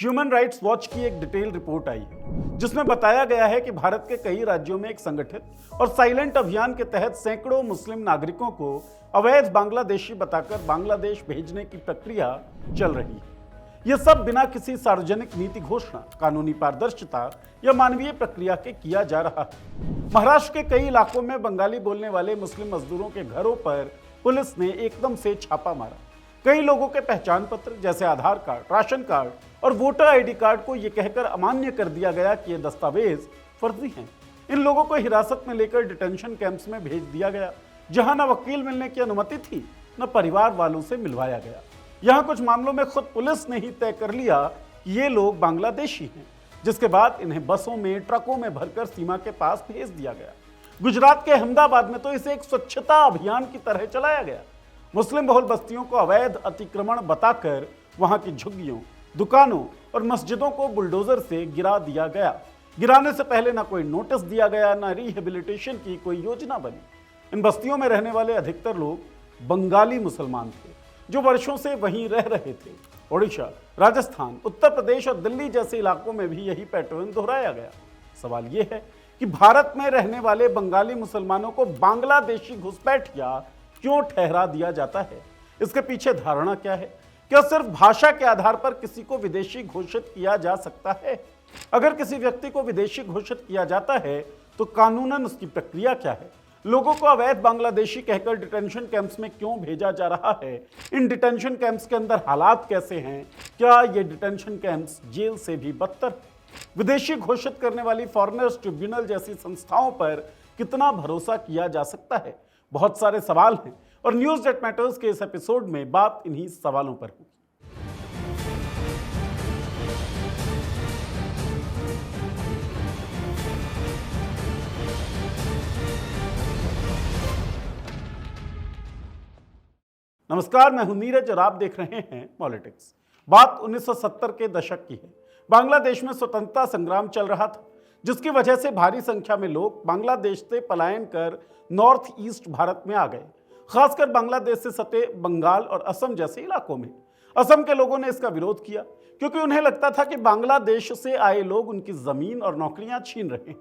Human rights watch की एक detail report आई है जिसमें बताया गया है कि भारत के कई राज्यों में एक संगठित और साइलेंट अभियान के तहत सैकड़ों मुस्लिम नागरिकों को अवैध बांग्लादेशी बताकर बांग्लादेश भेजने की प्रक्रिया चल रही है। यह सब बिना किसी सार्वजनिक नीति घोषणा, कानूनी पारदर्शिता या मानवीय प्रक्रिया के किया जा रहा है। महाराष्ट्र के कई इलाकों में बंगाली बोलने वाले मुस्लिम मजदूरों के घरों पर पुलिस ने एकदम से छापा मारा। कई लोगों के पहचान पत्र जैसे आधार कार्ड, राशन कार्ड और वोटर आईडी कार्ड को यह कहकर अमान्य कर दिया गया कि ये दस्तावेज फर्जी हैं। इन लोगों को हिरासत में लेकर डिटेंशन कैंप्स में भेज दिया गया, जहां न वकील मिलने की अनुमति थी, न परिवार वालों से मिलवाया गया। यहां कुछ मामलों में खुद पुलिस ने ही तय कर लिया कि ये लोग बांग्लादेशी हैं, जिसके बाद इन्हें बसों में, ट्रकों में भरकर सीमा के पास भेज दिया गया। गुजरात के अहमदाबाद में तो इसे एक स्वच्छता अभियान की तरह चलाया गया। मुस्लिम बहुल बस्तियों को अवैध अतिक्रमण बताकर वहां की झुग्गियों, दुकानों और मस्जिदों को बुलडोजर से गिरा दिया गया। गिराने से पहले ना कोई नोटिस दिया गया, ना रिहेबिलिटेशन की कोई योजना बनी। इन बस्तियों में रहने वाले अधिकतर लोग बंगाली मुसलमान थे जो वर्षों से वहीं रह रहे थे। ओडिशा, राजस्थान, उत्तर प्रदेश और दिल्ली जैसे इलाकों में भी यही पैटर्न दोहराया गया। सवाल यह है कि भारत में रहने वाले बंगाली मुसलमानों को बांग्लादेशी घुसपैठिया क्यों ठहरा दिया जाता है? इसके पीछे धारणा क्या है? क्या सिर्फ भाषा के आधार पर किसी को विदेशी घोषित किया जा सकता है? अगर किसी व्यक्ति को विदेशी घोषित किया जाता है तो कानूनन उसकी प्रक्रिया क्या है? लोगों को अवैध बांग्लादेशी कहकर डिटेंशन कैंप्स में क्यों भेजा जा रहा है? इन डिटेंशन कैंप्स के अंदर हालात कैसे हैं? क्या ये डिटेंशन कैंप्स जेल से भी बदतर? विदेशी घोषित करने वाली फॉरेनर्स ट्रिब्यूनल जैसी संस्थाओं पर कितना भरोसा किया जा सकता है? बहुत सारे सवाल हैं और न्यूज़ दैट मैटर्स के इस एपिसोड में बात इन्हीं सवालों पर होगी। नमस्कार, मैं हूं नीरज और आप देख रहे हैं पॉलिटिक्स। बात 1970 के दशक की है। बांग्लादेश में स्वतंत्रता संग्राम चल रहा था, जिसकी वजह से भारी संख्या में लोग बांग्लादेश से पलायन कर नॉर्थ ईस्ट भारत में आ गए, खासकर बांग्लादेश से सटे बंगाल और असम जैसे इलाकों में। असम के लोगों ने इसका विरोध किया क्योंकि उन्हें लगता था कि बांग्लादेश से आए लोग उनकी जमीन और नौकरियां छीन रहे हैं।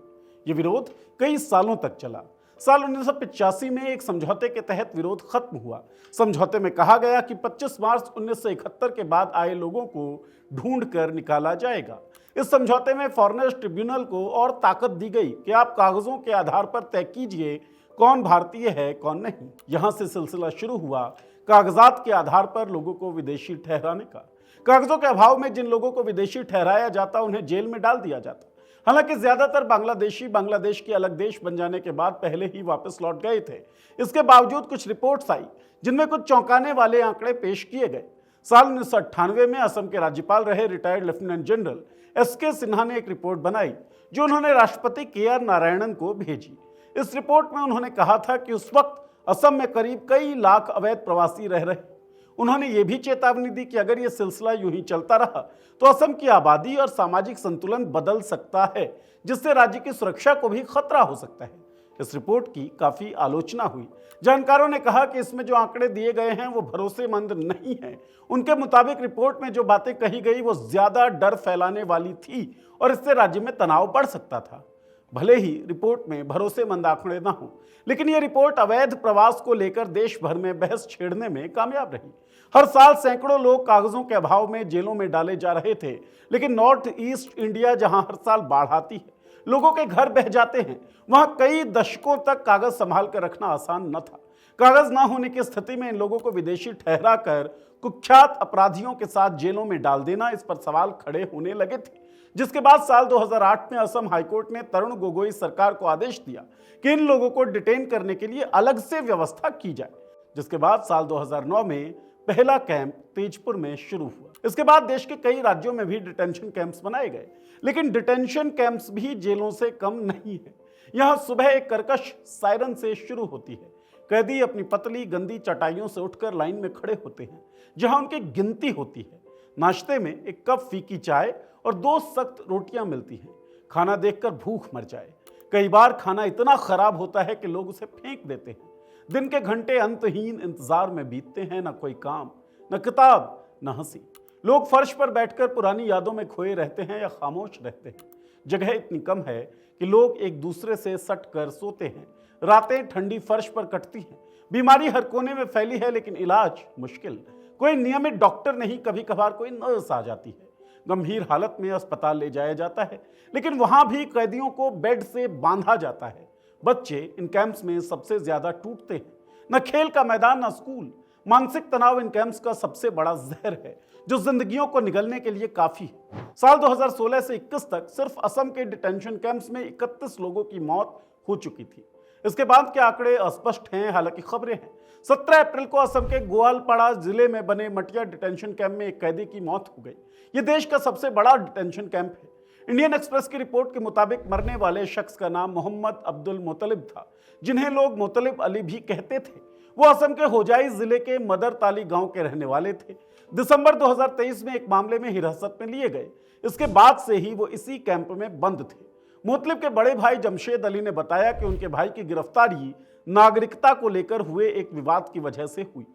यह विरोध कई सालों तक चला। साल 1985 में एक समझौते के तहत विरोध खत्म हुआ। समझौते में कहा गया कि 25 मार्च 1971 के बाद आए लोगों को ढूंढ कर निकाला जाएगा। इस समझौते में फॉरेनर्स ट्रिब्यूनल को और ताकत दी गई कि आप कागजों के आधार पर तय कीजिए कौन भारतीय है, कौन नहीं। यहां से सिलसिला शुरू हुआ कागजात के आधार पर लोगों को विदेशी ठहराने का। कागजों के अभाव में जिन लोगों को विदेशी ठहराया जाता उन्हें जेल में डाल दिया जाता। हालांकि ज्यादातर बांग्लादेशी बांग्लादेश के अलग देश बन जाने के बाद पहले ही वापस लौट गए थे। इसके बावजूद कुछ रिपोर्ट्स आई जिनमें कुछ चौंकाने वाले आंकड़े पेश किए गए। साल 1998 में असम के राज्यपाल रहे retired lieutenant general SK. Sinha ने एक रिपोर्ट बनाई जो उन्होंने राष्ट्रपति के.आर. नारायणन को भेजी। इस रिपोर्ट में उन्होंने कहा था कि उस वक्त असम में करीब कई लाख अवैध प्रवासी रह रहे। उन्होंने ये भी चेतावनी दी कि अगर ये सिलसिला यूं ही चलता रहा तो असम की आबादी और सामाजिक संतुलन बदल सकता है, जिससे राज्य की सुरक्षा को भी खतरा हो सकता है। इस रिपोर्ट की काफी आलोचना हुई। जानकारों ने कहा कि इसमें जो आंकड़े दिए गए हैं वो भरोसेमंद नहीं है। उनके मुताबिक रिपोर्ट में जो बातें कही गई वो ज्यादा डर फैलाने वाली थी और इससे राज्य में तनाव बढ़ सकता था। भले ही रिपोर्ट में भरोसेमंद आंकड़े ना हो, लेकिन यह रिपोर्ट अवैध प्रवास को लेकर देश भर में बहस छेड़ने में कामयाब रही। हर साल सैकड़ों लोग कागजों के अभाव में जेलों में डाले जा रहे थे, लेकिन नॉर्थ ईस्ट इंडिया जहां हर साल बाढ़ आती है, लोगों के घर बह जाते हैं, वहां कई दशकों तक कागज संभाल कर रखना आसान न था। कागज ना होने की स्थिति में इन लोगों को विदेशी ठहरा कर कुख्यात अपराधियों के साथ जेलों में डाल देना, इस पर सवाल खड़े होने लगे थे। जिसके बाद साल 2008 में असम हाईकोर्ट ने तरुण गोगोई सरकार को आदेश दिया कि इन लोगों को डिटेन करने के लिए अलग से व्यवस्था की जाए। जिसके बाद साल 2009 में पहला कैंप तेजपुर में शुरू हुआ। इसके बाद देश के कई राज्यों में भी डिटेंशन कैंप्स बनाए गए, लेकिन डिटेंशन कैंप्स भी जेलों से कम नहीं है। यहां सुबह एक कर्कश सायरन से शुरू होती है। कैदी अपनी पतली गंदी चटाइयों से उठकर लाइन में खड़े होते हैं, जहां उनकी गिनती होती है। नाश्ते में एक कप फीकी चाय और 2 सख्त रोटियां मिलती हैं। खाना देखकर भूख मर जाए। कई बार खाना इतना खराब होता है कि लोग उसे फेंक देते हैं। दिन के घंटे अंतहीन इंतजार में बीतते हैं, न कोई काम, न किताब, न हंसी। लोग फर्श पर बैठकर पुरानी यादों में खोए रहते हैं या खामोश रहते हैं। जगह इतनी कम है कि लोग एक दूसरे से सट कर सोते हैं। रातें ठंडी फर्श पर कटती हैं। बीमारी हर कोने में फैली है, लेकिन इलाज मुश्किल। कोई नियमित डॉक्टर नहीं, कभी कभार कोई नर्स आ जाती है। गंभीर हालत में अस्पताल ले जाया जाता है, लेकिन वहां भी कैदियों को बेड से बांधा जाता है। बच्चे इन कैंप्स में सबसे ज्यादा टूटते हैं। न खेल का मैदान, न स्कूल। मानसिक तनाव इन कैंप्स का सबसे बड़ा जहर है, जो जिंदगियों को निगलने के लिए काफी है। साल 2016 से 21 तक सिर्फ असम के डिटेंशन कैंप्स में 31 लोगों की मौत हो चुकी थी। इसके बाद के आंकड़े अस्पष्ट हैं, हालांकि खबरें हैं। 17 अप्रैल को असम के ग्वालपाड़ा जिले में बने मटिया डिटेंशन कैंप में एक कैदी की मौत हो गई। यह देश का सबसे बड़ा डिटेंशन कैंप है। इंडियन एक्सप्रेस की रिपोर्ट के मुताबिक मरने वाले शख्स का नाम मोहम्मद अब्दुल मोतलिब था, जिन्हें लोग मोतलिब अली भी कहते थे। वो असम के होजाई जिले के मदर ताली गांव के रहने वाले थे। दिसंबर 2023 में एक मामले में हिरासत में लिए गए। इसके बाद से ही वो इसी कैंप में बंद थे। मोतलिब के बड़े भाई जमशेद अली ने बताया कि उनके भाई की गिरफ्तारी नागरिकता को लेकर हुए एक विवाद की वजह से हुई।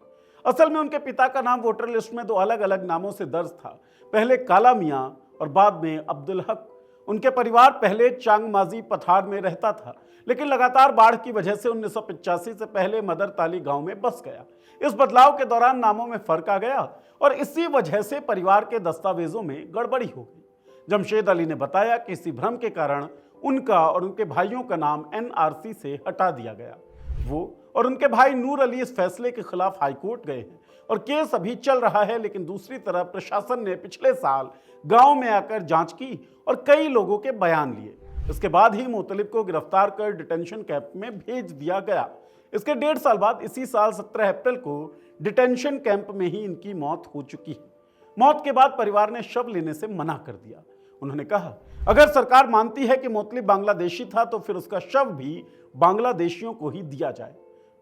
असल में उनके पिता का नाम वोटर लिस्ट में 2 अलग अलग नामों से दर्ज था, पहले काला मियां और बाद में अब्दुल हक। उनके परिवार पहले चांगमाजी पठार में रहता था, लेकिन लगातार बाढ़ की वजह से 1985 से पहले मदर ताली गांव में बस गया। इस बदलाव के दौरान नामों में फर्क आ गया और इसी वजह से परिवार के दस्तावेजों में गड़बड़ी हो गई। जमशेद अली ने बताया कि इसी भ्रम के कारण उनका और उनके भाइयों का नाम एनआरसी से हटा दिया गया। वो और उनके भाई नूर अली इस फैसले के खिलाफ हाईकोर्ट गए हैं और केस अभी चल रहा है। लेकिन दूसरी तरफ प्रशासन ने पिछले साल गांव में आकर जांच की और कई लोगों के बयान लिए। इसके बाद ही मोतलिब को गिरफ्तार कर डिटेंशन कैंप में भेज दिया गया। इसके 1.5 साल बाद इसी साल 17 अप्रैल को डिटेंशन कैंप में ही इनकी मौत हो चुकी है। मौत के बाद परिवार ने शव लेने से मना कर दिया। उन्होंने कहा, अगर सरकार मानती है कि मोतलिब बांग्लादेशी था तो फिर उसका शव भी बांग्लादेशियों को ही दिया जाए।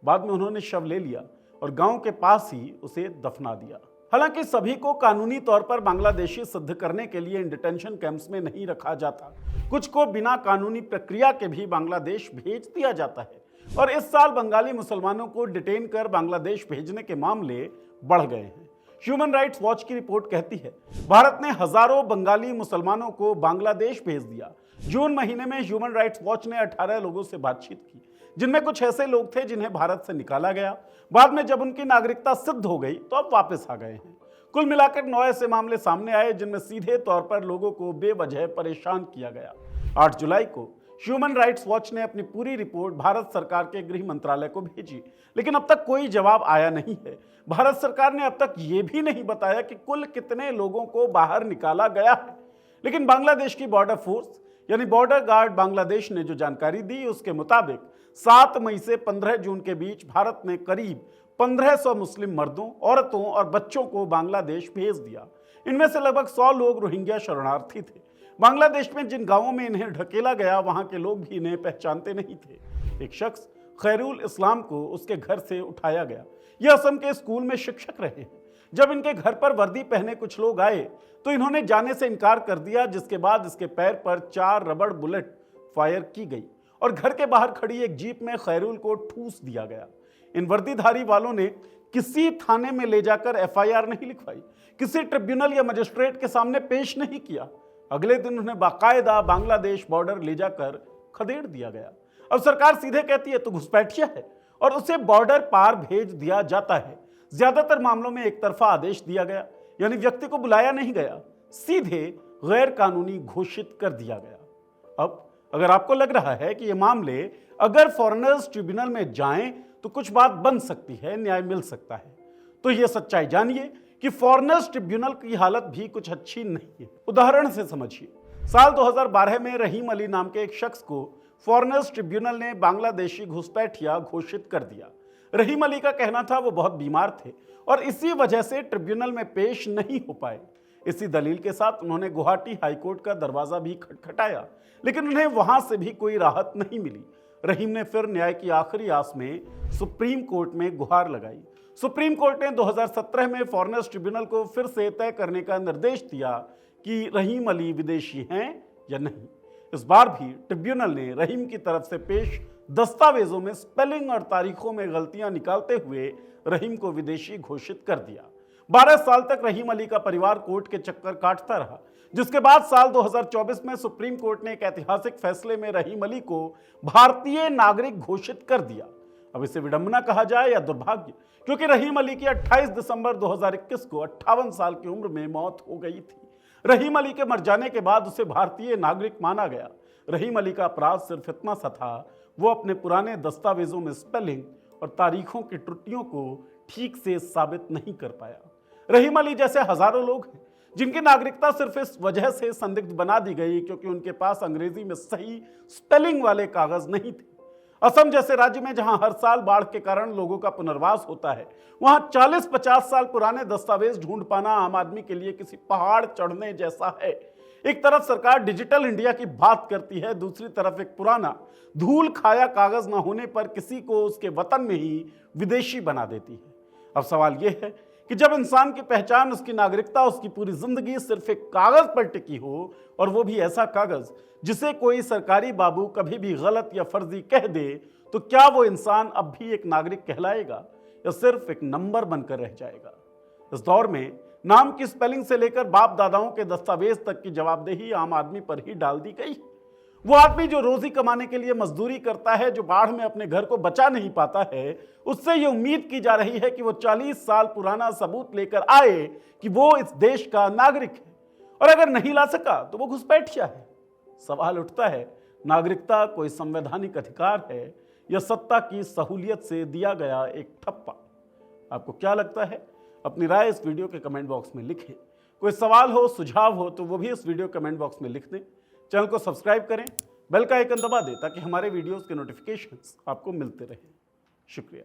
बाद में उन्होंने शव ले लिया और गांव के पास ही उसे दफना दिया। हालांकि सभी को कानूनी तौर पर बांग्लादेशी सिद्ध करने के लिए इन डिटेंशन कैंप्स में नहीं रखा जाता। कुछ को बिना कानूनी प्रक्रिया के भी बांग्लादेश भेज दिया जाता है और इस साल बंगाली मुसलमानों को डिटेन कर बांग्लादेश भेजने के मामले बढ़ गए हैं। ह्यूमन राइट्स वॉच की रिपोर्ट कहती है, भारत ने हजारों बंगाली मुसलमानों को बांग्लादेश भेज दिया। जून महीने में ह्यूमन राइट्स वॉच ने 18 लोगों से बातचीत की, जिनमें कुछ ऐसे लोग थे जिन्हें भारत से निकाला गया। बाद में जब उनकी नागरिकता सिद्ध हो गई तो अब वापस आ गए हैं। कुल मिलाकर 9 ऐसे मामले सामने आए जिनमें सीधे तौर पर लोगों को बेवजह परेशान किया गया। 8 जुलाई को ह्यूमन राइट्स वॉच ने अपनी पूरी रिपोर्ट भारत सरकार के गृह मंत्रालय को भेजी, लेकिन अब तक कोई जवाब आया नहीं है। भारत सरकार ने अब तक ये भी नहीं बताया कि कुल कितने लोगों को बाहर निकाला गया है। लेकिन बांग्लादेश की बॉर्डर फोर्स यानी बॉर्डर गार्ड बांग्लादेश ने जो जानकारी दी, उसके मुताबिक 7 मई से 15 जून के बीच भारत ने करीब 1500 मुस्लिम मर्दों, औरतों और बच्चों को बांग्लादेश भेज दिया। इनमें से लगभग 100 लोग रोहिंग्या शरणार्थी थे। बांग्लादेश में जिन गांवों में इन्हें ढकेला गया, वहां के लोग भी इन्हें पहचानते नहीं थे। एक शख्स खैरुल इस्लाम को उसके घर से उठाया गया। यह असम के स्कूल में शिक्षक रहे हैं। जब इनके घर पर वर्दी पहने कुछ लोग आए तो इन्होंने जाने से इनकार कर दिया, जिसके बाद इसके पैर पर 4 रबड़ बुलेट फायर की गई और घर के बाहर खड़ी एक जीप में खैरुल को ठूस दिया गया। इन वर्दीधारी वालों ने किसी थाने में ले जाकर एफआईआर नहीं लिखवाई, किसी ट्रिब्यूनल या मजिस्ट्रेट के सामने पेश नहीं किया। अगले दिन उन्हें बाकायदा बांग्लादेश बॉर्डर ले जाकर खदेड़ दिया गया। अब सरकार सीधे कहती है तो घुसपैठिया है और उसे बॉर्डर पार भेज दिया जाता है। ज्यादातर मामलों में एक तरफा आदेश दिया गया, यानी व्यक्ति को बुलाया नहीं गया, सीधे गैर कानूनी घोषित कर दिया गया। अब अगर आपको लग रहा है कि ये मामले अगर फॉरेनर्स ट्रिब्यूनल में जाएं तो कुछ बात बन सकती है, न्याय मिल सकता है, तो यह सच्चाई जानिए कि फॉरेनर्स ट्रिब्यूनल की हालत भी कुछ अच्छी नहीं है। उदाहरण से समझिए, साल 2012 में रहीम अली नाम के एक शख्स को फॉरेनर्स ट्रिब्यूनल ने बांग्लादेशी घुसपैठिया घोषित कर दिया। रहीम अली का कहना था वो बहुत बीमार थे और इसी वजह से ट्रिब्यूनल में पेश नहीं हो पाए। इसी दलील के साथ उन्होंने गुवाहाटी हाईकोर्ट का दरवाजा भी खटखटाया, लेकिन उन्हें वहां से भी कोई राहत नहीं मिली। रहीम ने फिर न्याय की आखिरी आस में सुप्रीम कोर्ट में गुहार लगाई। सुप्रीम कोर्ट ने 2017 में फॉरेनर्स ट्रिब्यूनल को फिर से तय करने का निर्देश दिया कि रहीम अली विदेशी हैं या नहीं। इस बार भी ट्रिब्यूनल ने रहीम की तरफ से पेश दस्तावेजों में स्पेलिंग और तारीखों में गलतियां निकालते हुए रहीम को विदेशी घोषित कर दिया। 12 साल तक रहीम अली का परिवार कोर्ट के चक्कर काटता रहा, जिसके बाद साल 2024 में सुप्रीम कोर्ट ने एक ऐतिहासिक फैसले में रहीम अली को भारतीय नागरिक घोषित कर दिया। अब इसे विडंबना कहा जाए या दुर्भाग्य, क्योंकि रहीम अली की 28 दिसंबर 2021 को 58 साल की उम्र में मौत हो गई थी। रहीम अली के मर जाने के बाद उसे भारतीय नागरिक माना गया। रहीम अली का अपराध सिर्फ इतना सा था, वो अपने पुराने दस्तावेजों में स्पेलिंग और तारीखों की त्रुटियों को ठीक से साबित नहीं कर पाया। रहीम अली जैसे हजारों लोग हैं जिनकी नागरिकता सिर्फ इस वजह से संदिग्ध बना दी गई क्योंकि उनके पास अंग्रेजी में सही स्पेलिंग वाले कागज नहीं थे। असम जैसे राज्य में जहां हर साल बाढ़ के कारण लोगों का पुनर्वास होता है, वहां 40-50 साल पुराने दस्तावेज ढूंढ पाना आम आदमी के लिए किसी पहाड़ चढ़ने जैसा है। एक तरफ सरकार डिजिटल इंडिया की बात करती है, दूसरी तरफ एक पुराना धूल खाया कागज न होने पर किसी को उसके वतन में ही विदेशी बना देती है। अब सवाल यह है कि जब इंसान की पहचान, उसकी नागरिकता, उसकी पूरी जिंदगी सिर्फ एक कागज पर टिकी हो, और वो भी ऐसा कागज जिसे कोई सरकारी बाबू कभी भी गलत या फर्जी कह दे, तो क्या वो इंसान अब भी एक नागरिक कहलाएगा या सिर्फ एक नंबर बनकर रह जाएगा? इस दौर में नाम की स्पेलिंग से लेकर बाप दादाओं के दस्तावेज तक की जवाबदेही आम आदमी पर ही डाल दी गई। वो आदमी जो रोजी कमाने के लिए मजदूरी करता है, जो बाढ़ में अपने घर को बचा नहीं पाता है, उससे ये उम्मीद की जा रही है कि वो 40 साल पुराना सबूत लेकर आए कि वो इस देश का नागरिक है, और अगर नहीं ला सका तो वो घुसपैठिया है। सवाल उठता है, नागरिकता कोई संवैधानिक अधिकार है या सत्ता की सहूलियत से दिया गया एक ठप्पा? आपको क्या लगता है? अपनी राय इस वीडियो के कमेंट बॉक्स में लिखें। कोई सवाल हो, सुझाव हो तो वो भी इस वीडियो कमेंट बॉक्स में लिख दें। चैनल को सब्सक्राइब करें, बेल का आइकन दबा दें ताकि हमारे वीडियोस के नोटिफिकेशंस आपको मिलते रहें। शुक्रिया।